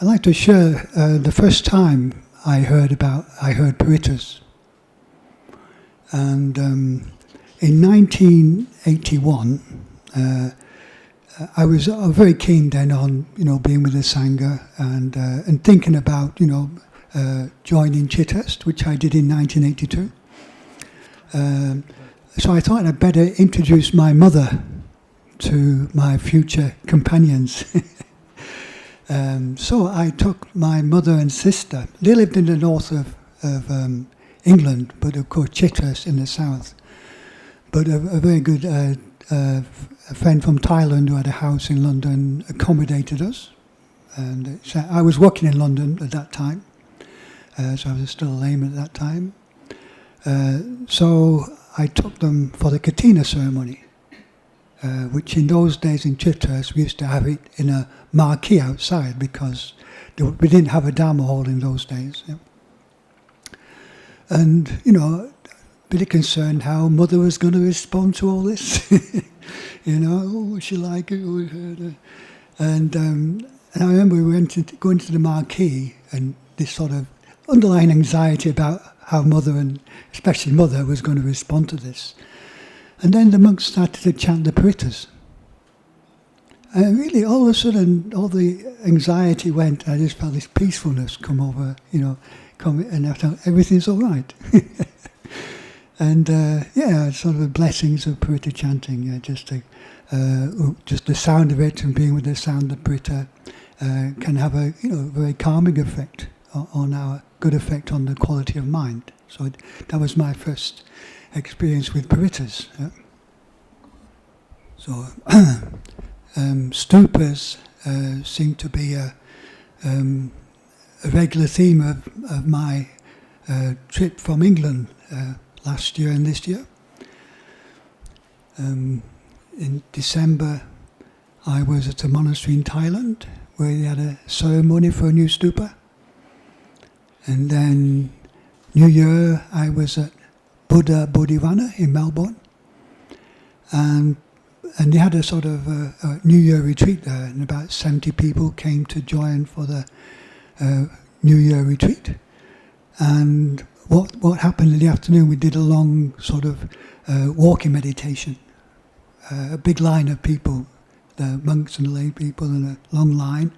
I'd like to share the first time I heard Parittas. And in 1981, I was very keen then on being with the Sangha and thinking about joining Chithurst, which I did in 1982. So I thought I'd better introduce my mother to my future companions. So I took my mother and sister. They lived in the north of England, but of course Chithurst in the south. But a very good a friend from Thailand who had a house in London accommodated us. And so I was working in London at that time, so I was still a layman at that time. So I took them for the Katina ceremony, which in those days in Chithurst we used to have it in a marquee outside because we didn't have a Dhamma hall in those days. Yeah. And, pretty concerned how Mother was going to respond to all this. Would she like it? And I remember we went going to the marquee and this sort of underlying anxiety about how Mother, and especially Mother, was going to respond to this. And then the monks started to chant the Parittas. And really, all of a sudden, all the anxiety went. I just felt this peacefulness come over, and I thought, everything's all right. And sort of the blessings of Paritta chanting, just the sound of it and being with the sound of Paritta can have a very calming effect good effect on the quality of mind. So that was my first experience with Parittas. Yeah. So stupas seem to be a regular theme of my trip from England last year and this year. In December, I was at a monastery in Thailand where they had a ceremony for a new stupa. And then New Year, I was at Buddha Bodhivana in Melbourne. And they had a sort of a New Year retreat there, and about 70 people came to join for the New Year retreat. And what happened in the afternoon, we did a long sort of walking meditation. A big line of people, the monks and the lay people in a long line,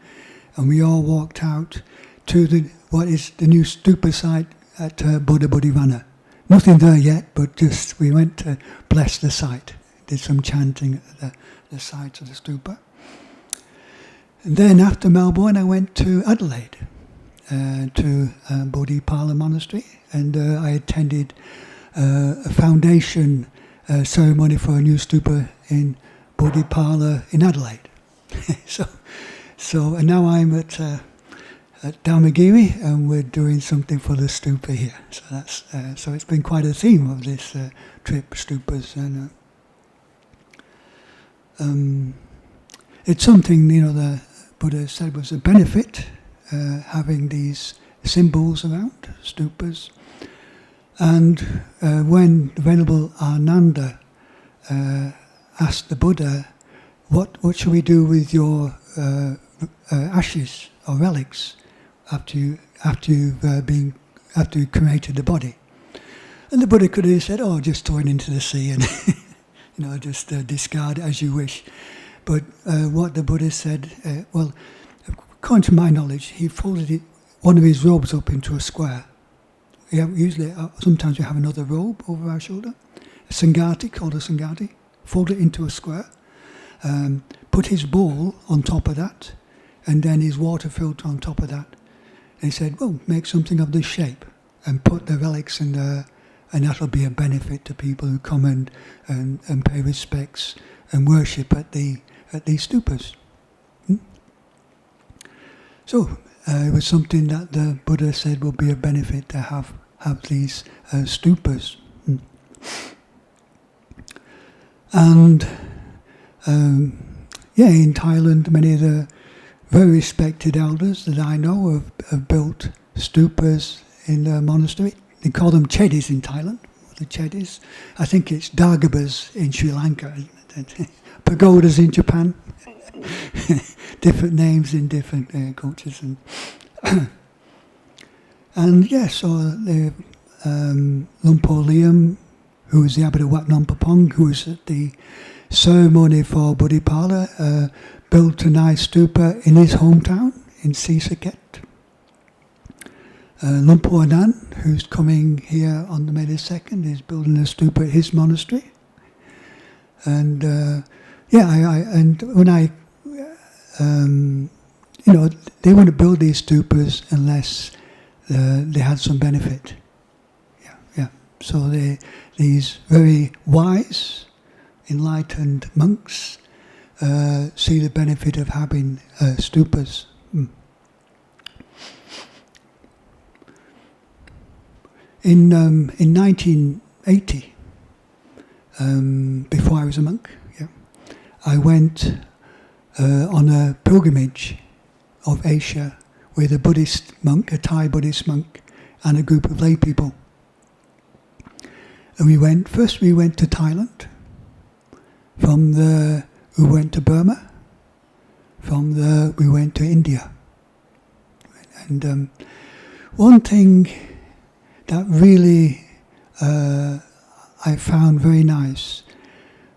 and we all walked out to what is the new stupa site at Buddha Bodhivana. Nothing there yet, but just we went to bless the site, did some chanting at the site of the stupa. And then after Melbourne, I went to Adelaide, to Bodhipala Monastery, and I attended a foundation ceremony for a new stupa in Bodhipala in Adelaide. So and now I'm at Dhammagiri, and we're doing something for the stupa here. So that's so it's been quite a theme of this trip, stupas, and it's something the Buddha said was a benefit, having these symbols around stupas. And when the Venerable Ananda asked the Buddha, what should we do with your ashes or relics after you've cremated the body? And the Buddha could have said, just throw it into the sea and just discard it as you wish. But what the Buddha said, according to my knowledge, he folded one of his robes up into a square. Sometimes we have another robe over our shoulder, a sangati, called a sangati, fold it into a square, put his bowl on top of that, and then his water filter on top of that. And he said, make something of this shape and put the relics in there, and that'll be a benefit to people who come and pay respects and worship at these stupas. So it was something that the Buddha said would be a benefit to have these stupas. And in Thailand, many of the very respected elders that I know have built stupas in the monastery. They call them chedis in Thailand, the chedis. I think it's dagabas in Sri Lanka, pagodas in Japan. different names in different cultures. And yes, so the Luang Por Liam, who was the abbot of Wat Marp Jan, who was at the ceremony for Buddhipala, built a nice stupa in his hometown in Sisaket. Luang Por Anan, who's coming here on the May the 2nd, is building a stupa at his monastery. And and when they wouldn't build these stupas unless they had some benefit. So these very wise, enlightened monks see the benefit of having stupas. In 1980, before I was a monk, I went on a pilgrimage of Asia with a Buddhist monk, a Thai Buddhist monk, and a group of lay people. And we went to Thailand. From there, we went to Burma. From there, we went to India. And one thing that really I found very nice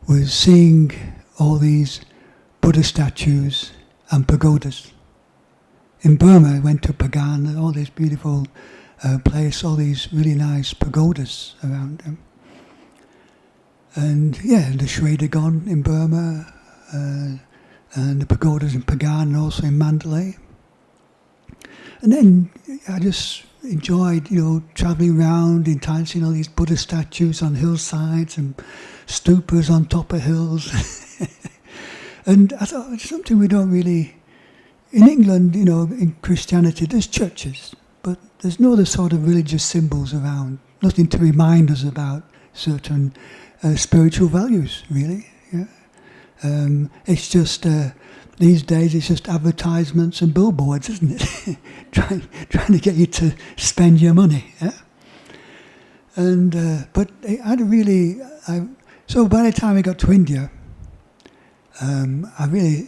was seeing all these Buddha statues and pagodas. In Burma, I went to Pagan and all this beautiful place, all these really nice pagodas around them. And the Shwedagon in Burma, and the pagodas in Pagan and also in Mandalay. And then I just enjoyed, travelling around in Thailand, seeing all these Buddha statues on hillsides and stupas on top of hills. And I thought, it's something we don't really... In England, in Christianity, there's churches, but there's no other sort of religious symbols around. Nothing to remind us about certain spiritual values, really. It's just... these days it's just advertisements and billboards, isn't it? trying to get you to spend your money. Yeah? And but I really... so by the time I got to India, I really,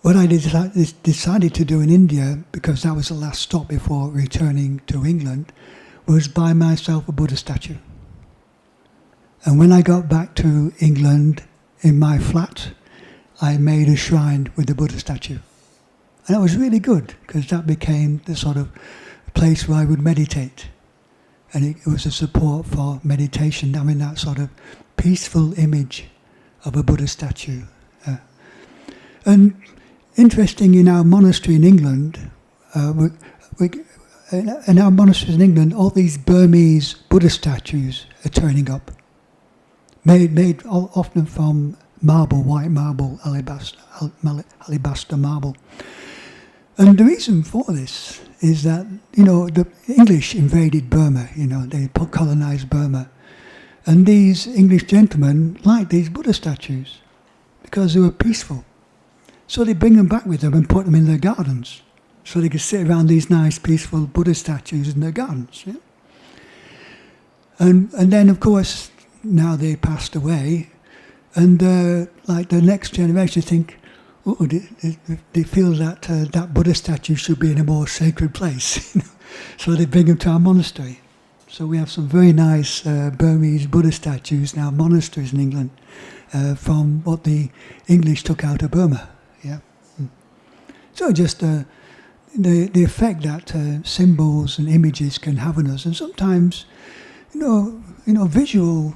what I decided to do in India, because that was the last stop before returning to England, was buy myself a Buddha statue. And when I got back to England, in my flat, I made a shrine with the Buddha statue. And that was really good, because that became the sort of place where I would meditate. And it was a support for meditation, having that sort of peaceful image of a Buddha statue. And interesting, in our monastery in England, in our monasteries in England, all these Burmese Buddha statues are turning up, made often from marble, white marble, alabaster marble. And the reason for this is that, the English invaded Burma, they colonized Burma. And these English gentlemen liked these Buddha statues because they were peaceful. So they bring them back with them and put them in their gardens. So they could sit around these nice, peaceful Buddha statues in their gardens. Yeah? And then, of course, now they passed away. And like the next generation think, they feel that that Buddha statue should be in a more sacred place. So they bring them to our monastery. So we have some very nice Burmese Buddha statues in our monasteries in England from what the English took out of Burma. Yeah. So just the effect that symbols and images can have on us, and sometimes, visual.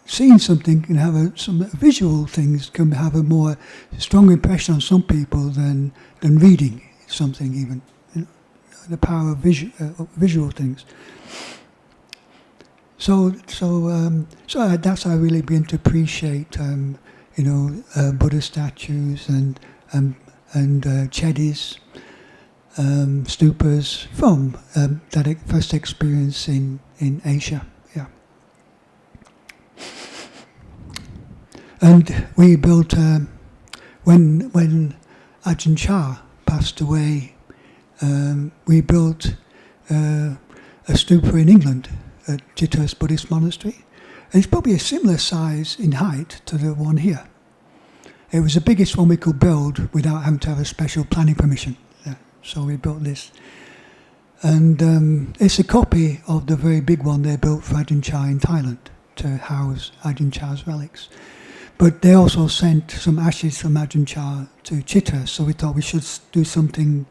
Seeing something can have some visual things can have a more strong impression on some people than reading something even. The power of visual things. So that's how I really begin to appreciate Buddha statues and chedis, stupas from that first experience in Asia. And we built, when Ajahn Chah passed away, we built a stupa in England at Cittaviveka Buddhist Monastery. And it's probably a similar size in height to the one here. It was the biggest one we could build without having to have a special planning permission. Yeah. So we built this. And it's a copy of the very big one they built for Ajahn Chah in Thailand to house Ajahn Chah's relics. But they also sent some ashes from Ajahn Chah to Chitta, so we thought we should do something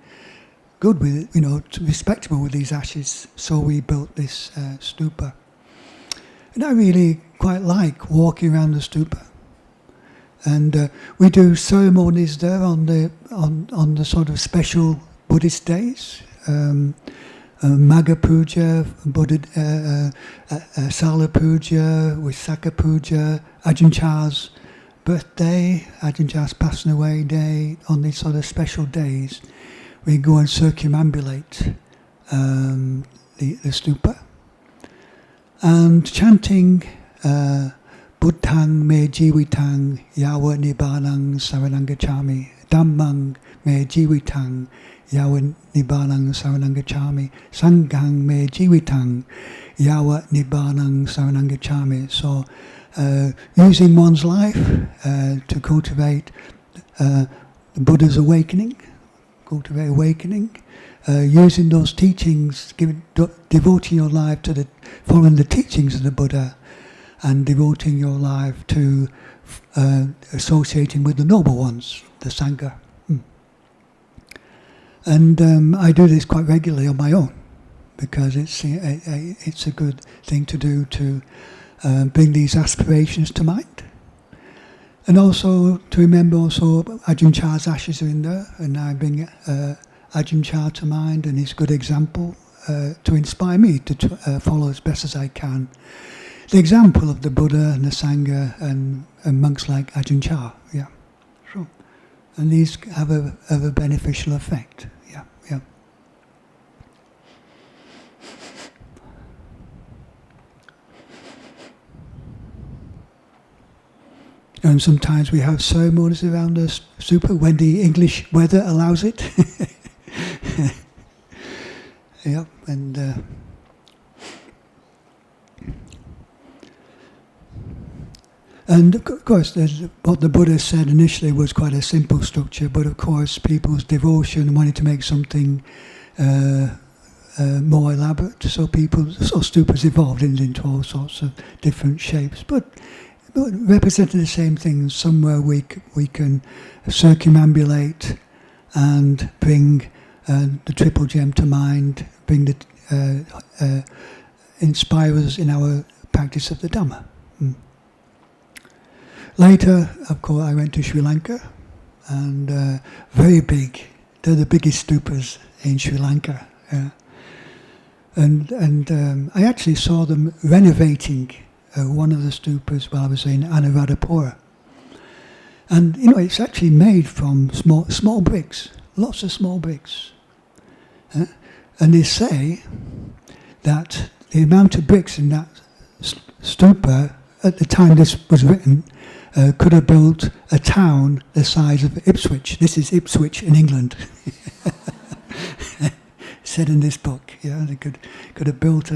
good with it, respectable with these ashes. So we built this stupa. And I really quite like walking around the stupa. And we do ceremonies there on the sort of special Buddhist days. Magga Puja, Sala Puja, Visakha Puja, Ajahn Chah's birthday, Ajahn Chah's passing away day. On these sort of special days, we go and circumambulate the stupa and chanting Buddhang me jivitang yawa nibbanang saranang gacchami, Dhammang me jivitang yawa nibbanang saranang gacchami, Sanghang me jivitang yawa nibbanang saranang gacchami. So using one's life to cultivate the Buddha's awakening, using those teachings, devoting your life to following the teachings of the Buddha, and devoting your life to associating with the noble ones, the Sangha. And I do this quite regularly on my own, because it's a good thing to do to bring these aspirations to mind. And also to remember Ajahn Chah's ashes are in there, and I bring Ajahn Chah to mind and his good example to inspire me to follow as best as I can the example of the Buddha and the Sangha and monks like Ajahn Chah. Yeah, sure. And these have a beneficial effect. Yeah, yeah. And sometimes we have ceremonies around the stupa when the English weather allows it. Yep, and of course, what the Buddha said initially was quite a simple structure, but of course, people's devotion wanted to make something more elaborate. So stupas evolved into all sorts of different shapes, but representing the same thing. Somewhere we can circumambulate and bring the triple gem to mind, bring inspire us in our practice of the Dhamma. Later, of course, I went to Sri Lanka, and very big. They're the biggest stupas in Sri Lanka. And I actually saw them renovating one of the stupas while I was in Anuradhapura. And it's actually made from small bricks, lots of small bricks. And they say that the amount of bricks in that stupa at the time this was written could have built a town the size of Ipswich. This is Ipswich in England. Said in this book, they could have built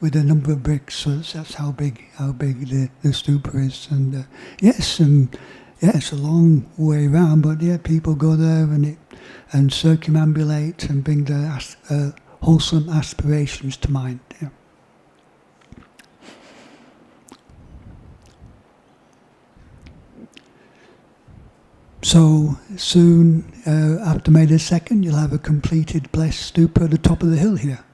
with a number of bricks. So that's how big the stupa is. And yes, it's a long way around, but people go there and circumambulate and bring their wholesome aspirations to mind. Yeah. So soon, after May the 2nd, you'll have a completed blessed stupa at the top of the hill here.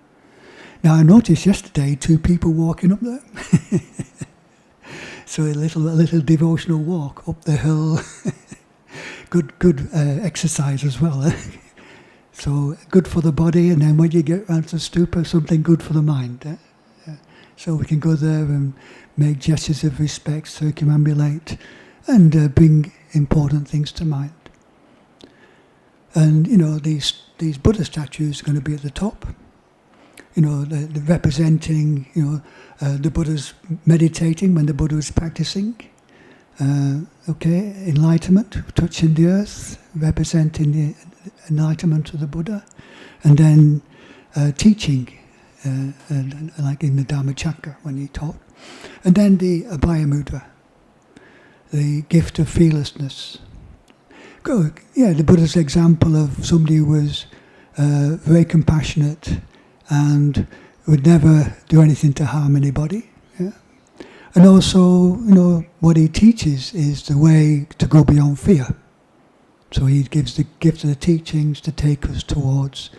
Now I noticed yesterday 2 people walking up there. So a little devotional walk up the hill. good exercise as well. So good for the body, and then when you get around to the stupa, something good for the mind. So we can go there and make gestures of respect, circumambulate, and bring important things to mind. And these Buddha statues are going to be at the top. The representing the Buddha's meditating when the Buddha was practicing. Enlightenment, touching the earth, representing the enlightenment of the Buddha, and then teaching, like in the Dhamma Chakra when he taught, and then the Abhaya Mudra. the gift of fearlessness. The Buddha's example of somebody who was very compassionate and would never do anything to harm anybody. Yeah? And also, what he teaches is the way to go beyond fear. So he gives the gift of the teachings to take us towards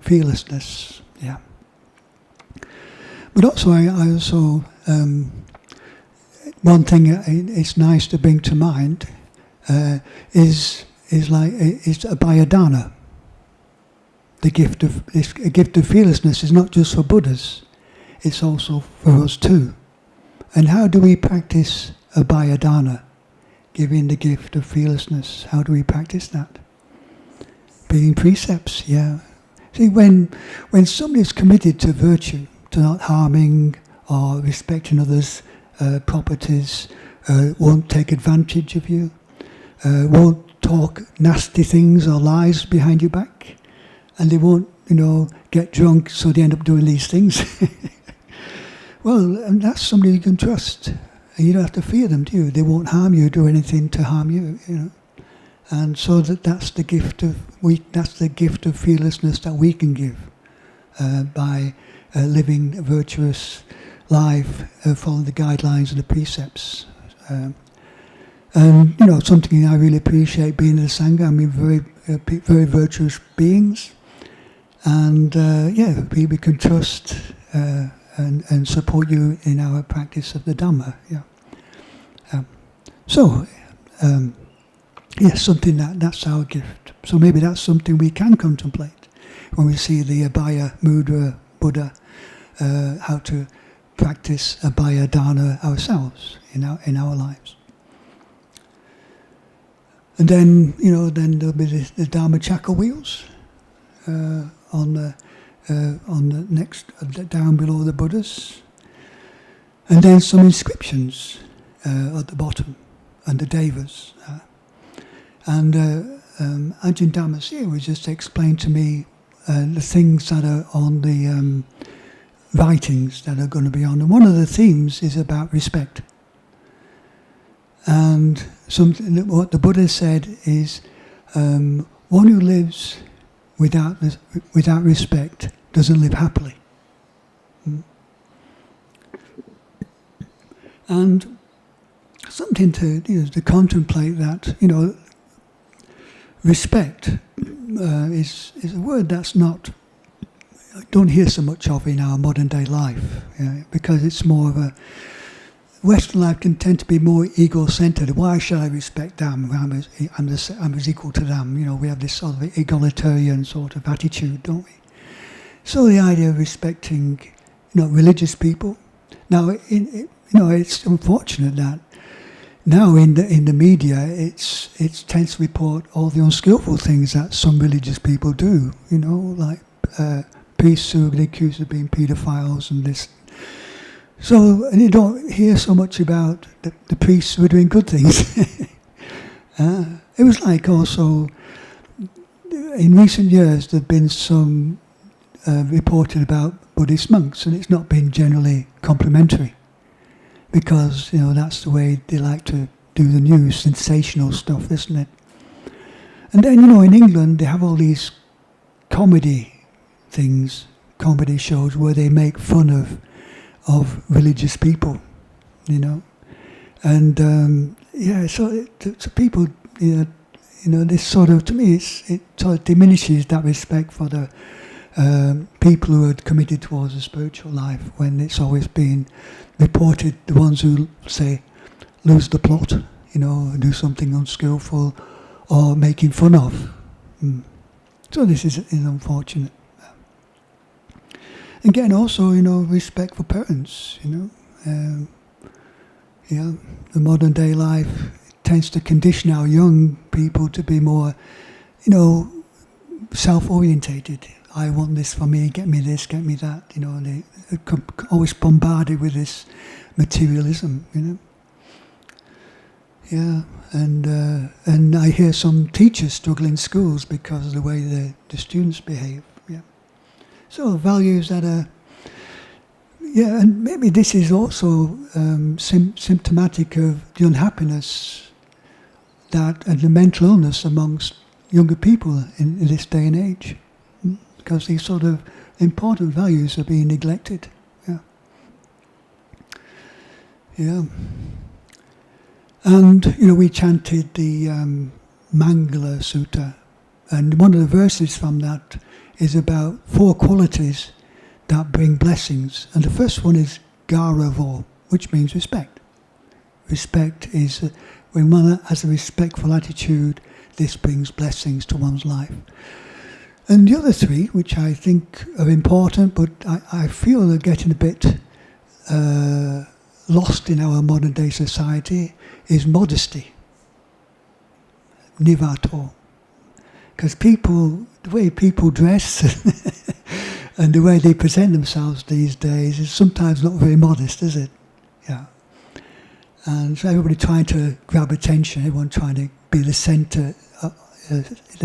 fearlessness. Yeah. But also, I also one thing it's nice to bring to mind is abhayadana. The gift of fearlessness is not just for Buddhas; it's also for us too. And how do we practice abhayadana, giving the gift of fearlessness? How do we practice that? Being precepts, yeah. See, when somebody is committed to virtue, to not harming or respecting others' properties, won't take advantage of you, won't talk nasty things or lies behind your back, and they won't, get drunk so they end up doing these things. Well, and that's somebody you can trust. And you don't have to fear them, do you? They won't harm you, do anything to harm you, And so that's the gift of fearlessness that we can give by living a virtuous life, following the guidelines and the precepts. And something I really appreciate being in the Sangha. I mean, very virtuous beings, and people can trust and support you in our practice of the Dhamma. Yeah. Something that's our gift. So maybe that's something we can contemplate when we see the Abhaya Mudra Buddha, how to practice Abhaya Dana ourselves in our lives. And then there'll be the Dhammacakka wheels on the next down below the Buddhas, and then some inscriptions at the bottom, and the devas. And Ajahn Dhammagiri was just explained to me the things that are on the writings that are going to be on. And one of the themes is about respect. And what the Buddha said is, one who lives without respect doesn't live happily. And something to contemplate that, respect is a word that's I don't hear so much of in our modern day life, because it's more of a Western life can tend to be more ego-centered. Why should I respect them? I'm as equal to them. We have this sort of egalitarian sort of attitude, don't we? So the idea of respecting, religious people. Now, it's unfortunate that now in the media, it tends to report all the unskillful things that some religious people do. Like priests who are accused of being paedophiles and this. So, and you don't hear so much about the priests who are doing good things. It was like also, in recent years, there have been some reported about Buddhist monks, and it's not been generally complimentary, because, that's the way they like to do the news, sensational stuff, isn't it? And then, in England, they have all these comedy things, comedy shows where they make fun of religious people, and so people, this sort of, to me, it sort of diminishes that respect for the people who are committed towards a spiritual life, when it's always been reported the ones who say lose the plot, do something unskillful or making fun of. So this is unfortunate. Again, also, respect for parents, the modern day life tends to condition our young people to be more, self-orientated. I want this for me, get me this, get me that, they're always bombarded with this materialism, Yeah, and I hear some teachers struggle in schools because of the way the students behave. Yeah, so values that are, yeah, and maybe this is also symptomatic of the unhappiness and the mental illness amongst younger people in this day and age, because these sort of important values are being neglected. Yeah. Yeah. And, we chanted the Mangala Sutta, and one of the verses from that is about 4 qualities that bring blessings. And the first one is Garavo, which means respect. Respect is, when one has a respectful attitude, this brings blessings to one's life. And the other 3, which I think are important, but I feel they're getting a bit lost in our modern day society, is modesty, nivato. Because the way people dress and the way they present themselves these days is sometimes not very modest, is it? Yeah. And so everybody trying to grab attention, everyone trying to be the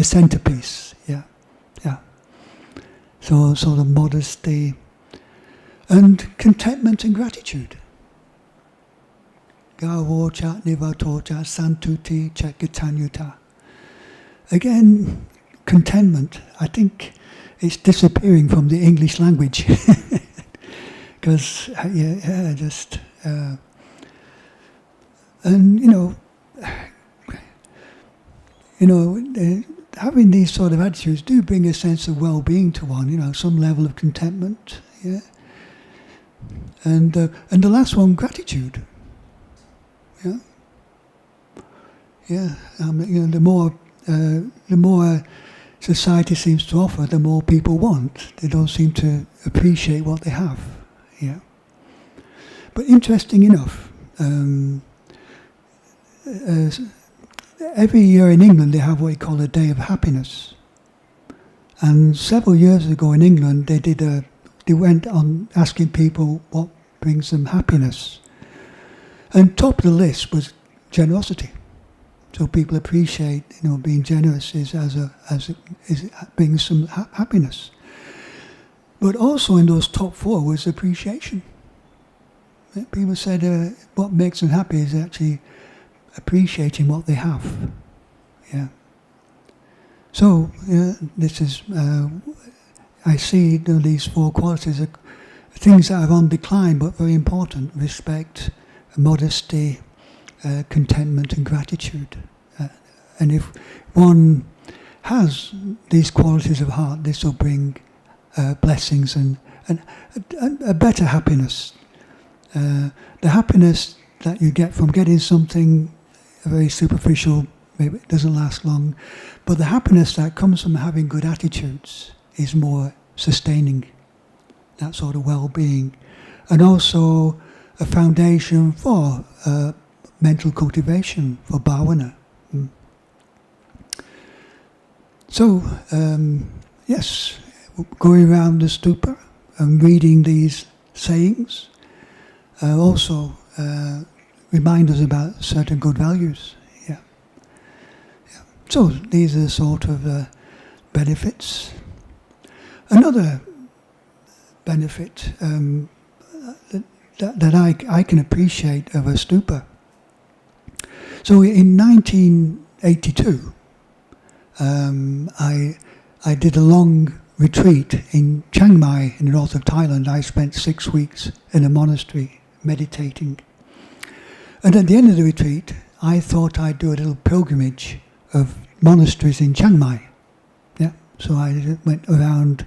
centerpiece. Yeah, yeah. So sort of modesty and contentment and gratitude. Gavo cha nivato cha santuti cha gitanyuta. Again, contentment. I think it's disappearing from the English language because having these sort of attitudes do bring a sense of well-being to one. Some level of contentment. Yeah, and the last one, gratitude. Yeah, yeah. The more society seems to offer, the more people want. They don't seem to appreciate what they have. Yeah. But interesting enough, every year in England they have what they call a Day of Happiness. And several years ago in England they went on asking people what brings them happiness. And top of the list was generosity. So people appreciate, being generous brings some happiness. But also in those top 4 was appreciation. People said what makes them happy is actually appreciating what they have. Yeah. So this is I see these 4 qualities are things that are on decline but very important: respect, modesty, contentment and gratitude. And if one has these qualities of heart, this will bring blessings and a better happiness. The happiness that you get from getting something very superficial, maybe it doesn't last long, but the happiness that comes from having good attitudes is more sustaining, that sort of well-being. And also a foundation for mental cultivation, for bhavana. So, yes, going around the stupa and reading these sayings also remind us about certain good values. Yeah. Yeah. So these are sort of benefits. Another benefit that I can appreciate of a stupa. So in 1982, I did a long retreat in Chiang Mai in the north of Thailand. I spent 6 weeks in a monastery meditating. And at the end of the retreat, I thought I'd do a little pilgrimage of monasteries in Chiang Mai. Yeah. So I went around,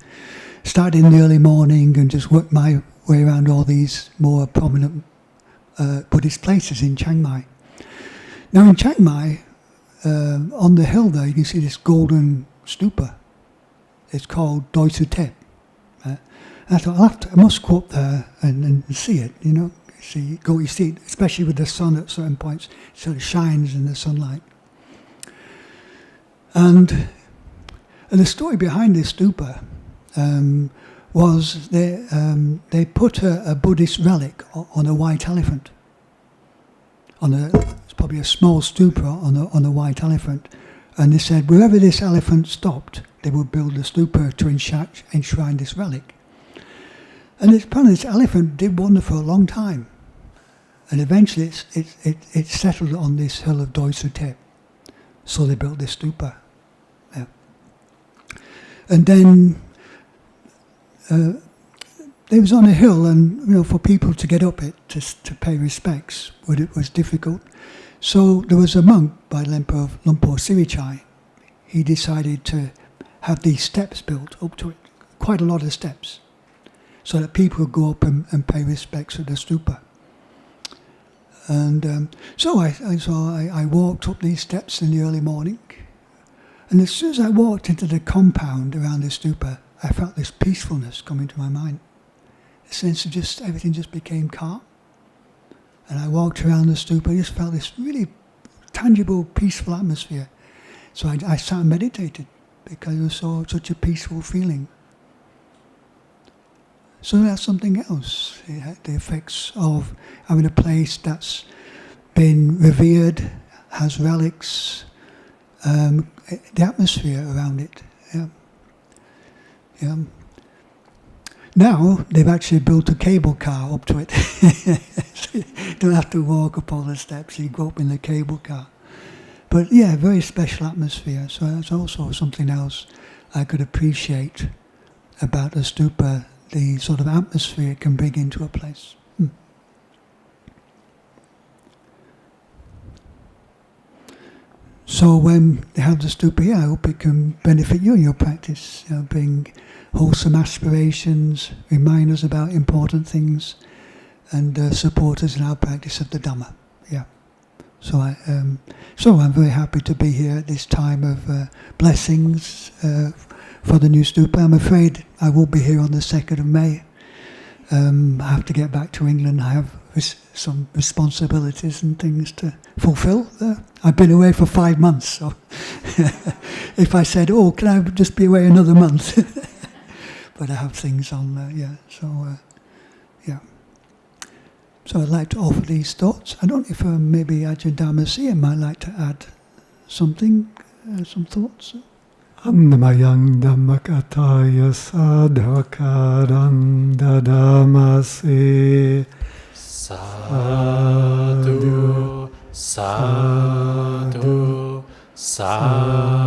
started in the early morning and just worked my way around all these more prominent Buddhist places in Chiang Mai. Now in Chiang Mai, on the hill there, you can see this golden stupa. It's called Doi Suthep. I thought, I must go up there and see it, you see it, especially with the sun at certain points, it sort of shines in the sunlight. And the story behind this stupa was they put a Buddhist relic on a white elephant. It's probably a small stupa on a white elephant. And they said wherever this elephant stopped, they would build a stupa to enshrine this relic. And apparently this elephant did wander for a long time. And eventually it settled on this hill of Doi Suthep. So they built this stupa. Yeah. And then it was on a hill, and for people to get up it to pay respects, it was difficult. So there was a monk by the name of Luang Por Anan. He decided to have these steps built up to it, quite a lot of steps, so that people would go up and pay respects at the stupa. And so I walked up these steps in the early morning, and as soon as I walked into the compound around the stupa, I felt this peacefulness come into my mind. A sense of everything just became calm. And I walked around the stupa, I just felt this really tangible, peaceful atmosphere. So I sat and meditated because it was such a peaceful feeling. So that's something else. The effects of having a place that's been revered, has relics, the atmosphere around it. Yeah. Yeah. Now they've actually built a cable car up to it. So you don't have to walk up all the steps, you go up in the cable car. But yeah, very special atmosphere. So that's also something else I could appreciate about the stupa, the sort of atmosphere it can bring into a place. So when they have the stupa here, I hope it can benefit you in your practice, bring wholesome aspirations, remind us about important things, and support us in our practice of the Dhamma. Yeah. So I'm very happy to be here at this time of blessings for the new stupa. I'm afraid I won't be here on the 2nd of May. I have to get back to England. I have some responsibilities and things to fulfill there. I've been away for 5 months, so if I said, can I just be away another month? But I have things on, so. So I'd like to offer these thoughts. I don't know if maybe Ajahn Dhammagiri might like to add something, some thoughts. Ammayang Dhammagiri Sadhakaram Dadamase Sadhu Sadhu Sadhu